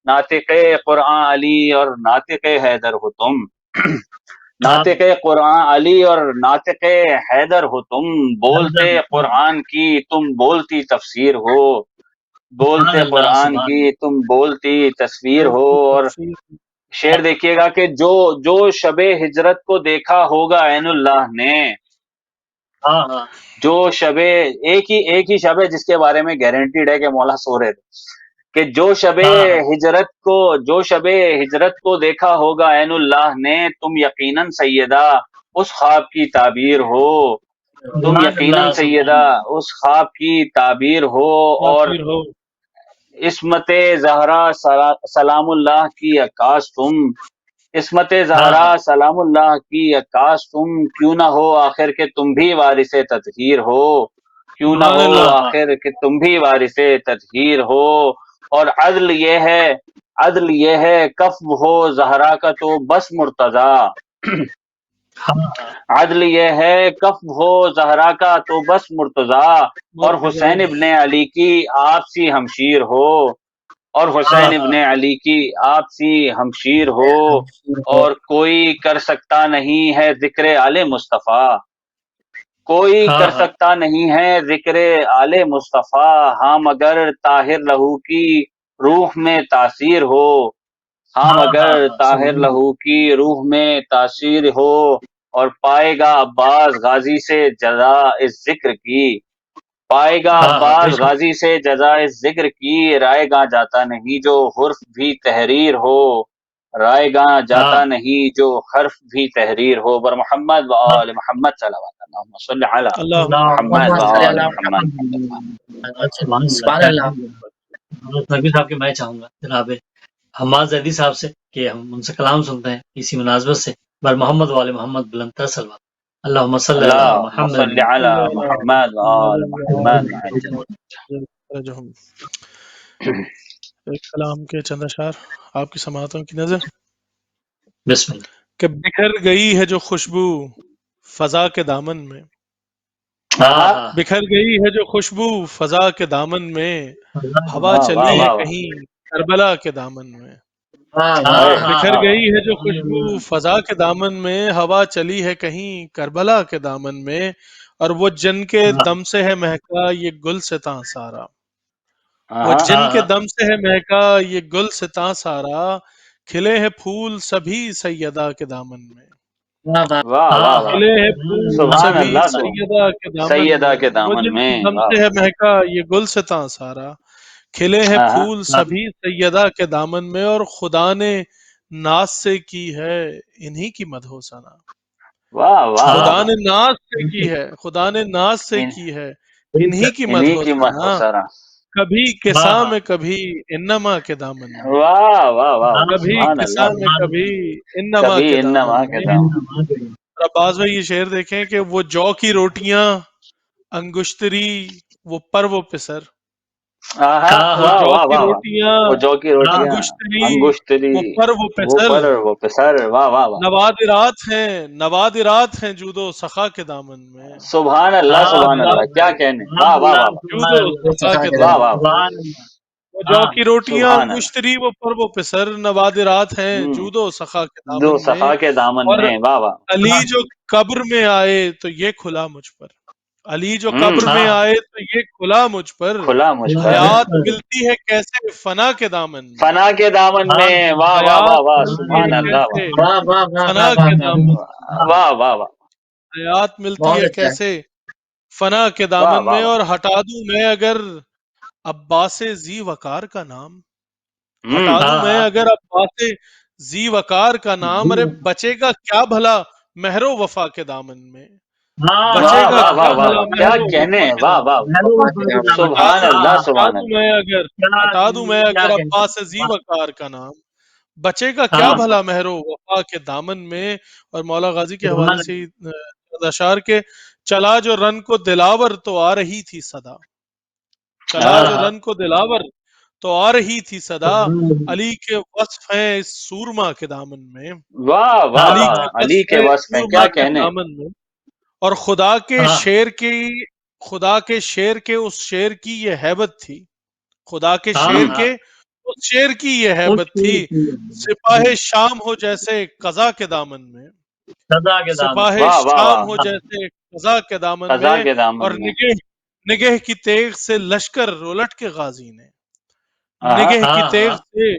ناطق قرآن علی اور ناطق حیدر ہو تم، ناطق قرآن علی اور ناطق حیدر ہو تم، بولتے قرآن کی تم بولتی تفسیر ہو، بولتے قرآن کی تم بولتی تصویر ہو۔ اور شعر دیکھیے گا کہ جو شب ہجرت کو دیکھا ہوگا عین اللہ نے، جو شب ایک ہی شب ہے جس کے بارے میں گارنٹیڈ ہے کہ مولا سو رہے تھے، کہ جو شب ہجرت کو دیکھا ہوگا عین اللہ نے، تم یقیناً سیدہ اس خواب کی تعبیر ہو، تم یقیناً سیدہ اس خواب کی تعبیر ہو، اور عصمت زہرا سلام اللہ کی عکاس تم، عصمت زہرا سلام اللہ کی عکاس تم، کیوں نہ ہو آخر کہ تم بھی وارث تطہیر ہو، کیوں نہ ہو آخر کہ تم بھی وارث تطہیر ہو، اور عدل یہ ہے کف ہو زہرا کا تو بس مرتضی، عدل یہ ہے کف ہو زہرا کا تو بس مرتضی، اور حسین ابن علی کی آپ سی ہمشیر ہو، اور حسین ابن علی کی آپ سی ہمشیر ہو، اور کوئی کر سکتا نہیں ہے ذکر آل مصطفیٰ، کوئی کر سکتا نہیں ہے ذکر آل مصطفیٰ، ہاں مگر طاہر لہو کی روح میں تاثیر ہو، ہاں مگر طاہر لہو کی روح میں تاثیر ہو، اور پائے گا عباس غازی سے جزا اس ذکر کی، پائے گا عباس غازی سے جزا اس ذکر کی، رائے گاں جاتا نہیں جو حرف بھی تحریر ہو، رائے گاں جاتا نہیں جو حرف بھی تحریر ہو، بر محمد و آل محمد صلوات اللہم صلی علی محمد و آل محمد۔ سبحان اللہ۔ نبی صاحب کے میں چاہوں گا جناب حماد زیدی صاحب سے کہ ہم ان سے کلام سنتے ہیں اسی مناسبت سے، بر محمد والے محمد بلند صلوات، اللہم صلی علی اللہم محمد صلی علی محمد و آل محمد وعجل۔ ایک کلام کے چند اشعار آپ کی سماعتوں کی نظر۔ بسم اللہ۔ کہ بکھر گئی ہے جو خوشبو فضا کے دامن میں، بکھر گئی ہے جو خوشبو فضا کے دامن میں، ہوا چلی ہے کہیں کربلا کے دامن میں، بکھر گئی ہے جو خوشبو فضا کے دامن میں، ہوا چلی ہے کہیں کربلا کے دامن میں، اور وہ جن کے دم سے ہے مہکا یہ گل ستاں سارا، وہ جن کے دم سے ہے مہکا یہ گل ستاں سارا، کھلے ہیں پھول سبھی سیدہ کے دامن میں، کھلے ہیں پھول سبحان سبھی اللہ، سیدہ کے دامن سیدہ میں، کے وہ دامن جن میں، کے دم سے ہے مہکا یہ گل ستاں سارا، کھلے ہیں پھول سبھی سیدہ کے دامن میں، اور خدا نے ناز سے کی ہے انہی کی مدحو ثنا، خدا نے ناز سے کی ہے، خدا نے ناز سے کی ہے انہی کی انہی مدحو کی ثنا، سرا، کبھی کساں میں کبھی انما کے دامن میں، واہ واہ واہ، کبھی سبحان کساں میں اللہ، کبھی انما کبھی کے انما دامن کے میں۔ دامن، عباس بھائی یہ شعر دیکھیں کہ وہ جو کی روٹیاں انگشتری وہ پر وہ پسر، آہا، ہاں وہ ہاں واہ جو واہ کی واہ واہ، روٹیاں وہ جو کی روٹیاں، انگشتری انگشتری، وہ پر وہ وہ پسر، پر وہ پسر، واہ واہ واہ، نوادرات ہیں جود و سخا کے دامن میں، سبحان اللہ ہاں سبحان اللہ اللہ، نوادرات کیا ہیں کہنے، سبحان واہ واہ اللہ واہ واہ، جود سبحان و اللہ وہ سخا سکھا کے کے واہ دامن دامن واہ میں۔ واہ، سبحان اللہ وہ جو ہاں کی روٹیاں سبحان اللہ، انگشتری وہ پر وہ پسر، نوادرات ہیں ہوں، جود و سخا کے دو دامن میں، صفا کے دامن اور میں، واہ واہ، علی جو قبر میں آئے تو یہ کھلا مجھ پر، علی جو ہوں، قبر میں ہاں آئے تو یہ کھلا مجھ پر، کھلا مجھ پر، حیات ملتی ہے کیسے فنا کے دامن میں، فنا کے دامن ہاں میں، واہ واہ حیات واہ واہ، ملتی سبحان ہے اللہ، کیسے واہ واہ واہ فنا واہ واہ کے واہ، دامن میں، واہ واہ واہ، حیات ملتی بہت ہے اچھا ہے۔ کیسے فنا کے واہ دامن واہ میں، واہ، اور ہٹا دوں میں اگر عباس زی وقار کا نام، ہوں، ہٹا دوں ہاں میں ہاں اگر عباس زی وقار کا نام، ارے بچے گا کیا بھلا مہر و وفا کے دامن میں، ہاں بچے واہ گا واہ واہ کیا واہ بھلا واہ، کیا مہر و کہنے، وفا کے واہ دامن واہ، میں، محلو وفا کے وفا کے دامن دامن میں۔ ہٹا سبحان ہاں اللہ ہاں ہٹا سبحان دوں اللہ، میں اگر ہٹا دوں میں کیا اگر کہیں عباس زی واہ، وقار کا نام، بچے گا کیا ہاں ہوں، بھلا مہر و وفا کے دامن میں، اور مولا غازی کے سبحان حوالے سے اشعار کے چلا جو رن کو دلاور تو آ رہی تھی صدا، چلا ہاں ہاں، جو ہاں رن کو دلاور تو آ رہی تھی صدا، سبحان علی کے وصف ہیں اس سورما کے دامن میں، واہ واہ علی ہاں واہ، کے علی وصف کے ہیں وصف ہیں، سورما کیا کے کہنے، دامن میں، اور ہاں خدا کے شیر کے اس شیر کی یہ ہیبت تھی، خدا کے ہاں شیر ہوں، ہاں کے اس شیر کی یہ اس ہیبت تھی، چیز سپاہ کی شام ہو جیسے قضا کے دامن میں، سزا کے دامن سپاہ واہ واہ شام واہ، ہو ہاں جیسے قضا کے دامن قضا میں، کے دامن اور میں، نگہ کی تیغ سے لشکر الٹ کے غازی نے، آہا، نگہ کی ہاں تیغ ہاں سے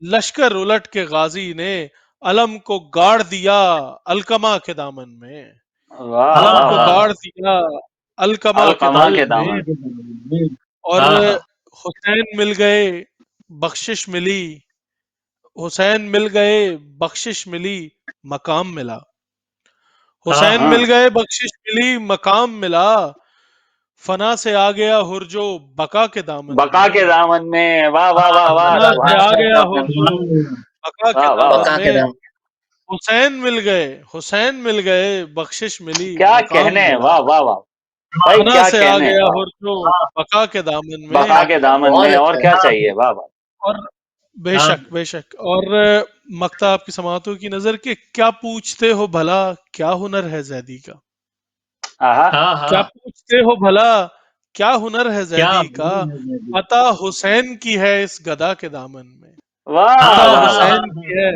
لشکر الٹ کے غازی نے، علم کو گاڑ دیا الکما کے دامن میں، واہ علم واہ کو ہاں واہ، گاڑ دیا الکما کے القما کے دامن میں، القما دامن، کے دامن میں اور ہاں ہاں حسین مل گئے بخشش ملی، حسین مل گئے بخشش ملی مقام ملا، ہاں حسین ہاں ہوں، مل گئے بخشش ملی مقام ملا، فنا سے آ گیا ہرجو بقا کے دامن بقا میں، کے دامن میں، واہ واہ واہ واہ، فنا سے سبحان آ اللہ، گیا ہرجو سبحان اللہ بقا کے واہ واہ دامن واہ، بقا کے میں، دامن حسین مل گئے بخشش ملی کیا مقام کہنے، ملا، واہ واہ واہ، بھائی فنا کیا سے آ کہنے، گیا واہ، ہرجو ہاں بقا کے دامن میں، بقا بقا کے کے دامن، دامن بہت میں، اور اچھا ہے۔ کیا ہاں چاہیے، واہ واہ، اور بے ہاں شک بے شک، اور مقتا آپ کی سماعتوں کی نظر کہ کیا پوچھتے ہو بھلا کیا ہنر ہے زیدی کا، آہا، ہاں کیا ہاں پوچھتے ہو بھلا کیا ہنر ہے کیا زیدی کا، ہنر ہے زیدی عطا حسین کی ہے اس گدا کے دامن میں، واہ عطا ہاں واہ ہاں واہ، ہاں حسین ہاں کی ہے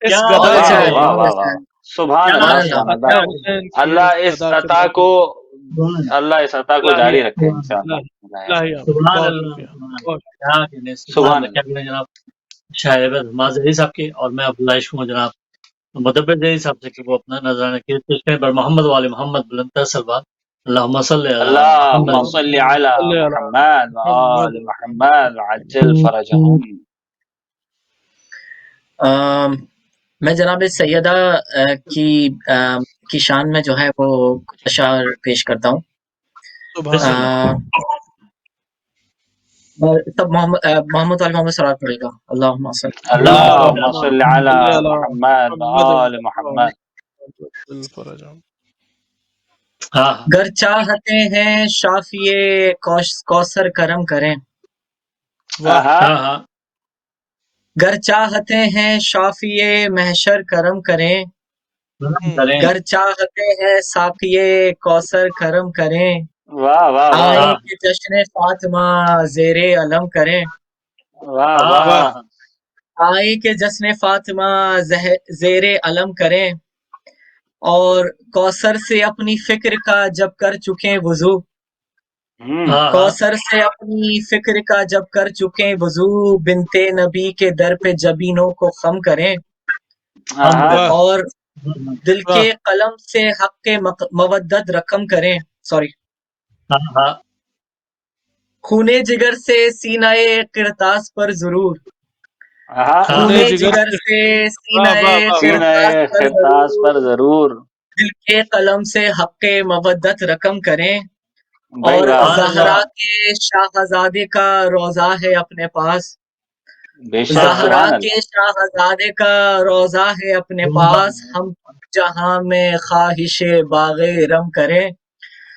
کیا اس بہت گدا واہ اچھا کے ہے، واہ دامن بہت واہ اچھا واہ، ہے۔ سبحان کیا اللہ سبحان ہے اللہ۔ سبحان عطا اللہ، حسین کی ہے اللہ اس اس گدا کے عطا دامن کو، میں، اللہ اس عطا کو الہی جاری آپ رکھے انشاءاللہ، الہی آپ سبحان بہت اللہ شکریہ، سبحان اللہ بہت کیا کہنے سبحان سبحان اللہ کیا اللہ، کہنے جناب شاعر حماد ظہیر صاحب کے اور میں عبداللہ عشق ہوں جناب مدبر ظہیر صاحب سے کہ وہ اپنا نذرانہ پیش کریں پر محمد والے محمد بلند سلوات اللہم صلی علی اللہم محمد صلی علی صلی علی محمد محمد وآل محمد عجل فرجہم، میں جناب سیدہ کی شان میں جو ہے وہ کچھ اشعار پیش کرتا ہوں۔ سبحان بسم اللہ آ، سب محمد علی محمد صلی پڑے گا، اللہم صلی اللہم صلی اللہم علی اللہم صلی محمد علی صلی علی محمد محمد وآل محمد، عجل فرجہم، ہاں ہاں گر چاہتے ہیں شافی کوثر کرم کریں، واہ، آہا، ہاں ہاں گر چاہتے ہیں شافی محشر کرم کریں، کرم ہم، کریں گر چاہتے ہیں ساقی کوثر کرم کریں، واہ واہ واہ آئیں ہاں واہ، کہ جشن فاطمہ زیر علم کریں، واہ ہاں واہ واہ، ہاں واہ، ہاں آئیں کہ جشن فاطمہ زیر علم کریں، اور کوثر سے اپنی فکر کا جب کر چکے وضو، ہاں ہاں کوثر سے اپنی فکر کا جب کر چکے وضو، بنتے نبی کے در پہ جبینوں کو خم کریں، ہم آہا، کریں واہ، اور دل واہ، کے قلم سے حق کے مودت رقم کریں، سوری، ہاں ہاں خونے جگر سے سینہ قرطاس پر ضرور، آہا، ہاں خونے خونے جگر جگر سے، سے واہ سینہ واہ واہ واہ، سینہ قرطاس پر خرطاس پر ضرور، ضرور، دل کے قلم سے حق مودت رقم کریں، بھائی اور واہ، سبحان زہرا اللہ کے شاہزادے کا روضہ ہے اپنے پاس، بے ہاں شک ہاں زہرا سبحان کے اللہ، شاہزادے کا روضہ ہے اپنے پاس، ہم جہاں میں خواہش باغ رم کریں،